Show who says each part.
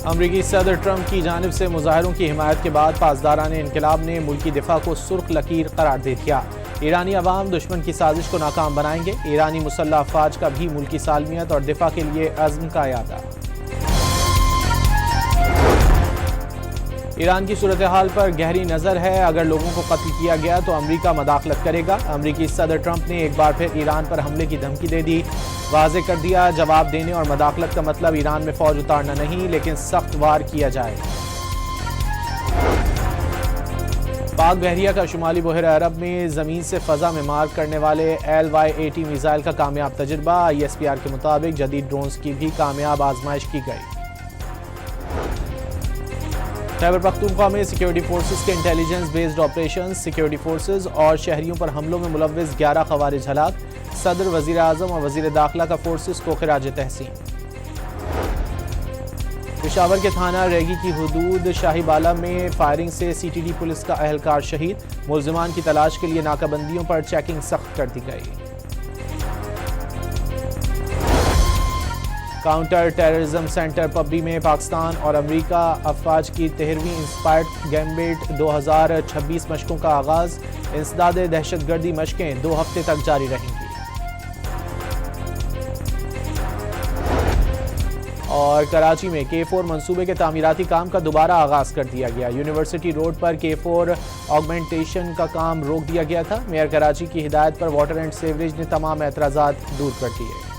Speaker 1: امریکی صدر ٹرمپ کی جانب سے مظاہروں کی حمایت کے بعد پاسداران انقلاب نے ملکی دفاع کو سرخ لکیر قرار دے دیا۔ ایرانی عوام دشمن کی سازش کو ناکام بنائیں گے۔ ایرانی مسلح افواج کا بھی ملکی سالمیت اور دفاع کے لیے عزم کا اعادہ۔ ایران کی صورتحال پر گہری نظر ہے، اگر لوگوں کو قتل کیا گیا تو امریکہ مداخلت کرے گا۔ امریکی صدر ٹرمپ نے ایک بار پھر ایران پر حملے کی دھمکی دے دی، واضح کر دیا جواب دینے اور مداخلت کا مطلب ایران میں فوج اتارنا نہیں لیکن سخت وار کیا جائے۔ پاک بحریہ کا شمالی بحیرہ عرب میں زمین سے فضا میں مار کرنے والے LY-80 میزائل کا کامیاب تجربہ۔ ISPR کے مطابق جدید ڈرونز کی بھی کامیاب آزمائش کی گئی۔ خیبر پختونخوا میں سیکیورٹی فورسز کے intelligence based operations, security forces اور شہریوں پر حملوں میں ملوث 11 خوارج ہلاک۔ صدر، وزیر اعظم اور وزیر داخلہ کا فورسز کو خراج تحسین۔ پشاور کے تھانہ ریگی کی حدود شاہی بالا میں فائرنگ سے CTD پولیس کا اہلکار شہید۔ ملزمان کی تلاش کے لیے ناکہ بندیوں پر چیکنگ سخت کر دی گئی۔ کاؤنٹر ٹیررزم سینٹر پبی میں پاکستان اور امریکہ افواج کی 13ویں انسپائرڈ گیمبٹ 2026 مشقوں کا آغاز۔ انسداد دہشت گردی مشقیں 2 ہفتے تک جاری رہیں گی۔ اور کراچی میں K4 منصوبے کے تعمیراتی کام کا دوبارہ آغاز کر دیا گیا۔ یونیورسٹی روڈ پر K4 آگمنٹیشن کا کام روک دیا گیا تھا۔ میئر کراچی کی ہدایت پر واٹر اینڈ سیوریج نے تمام اعتراضات دور کر دیے۔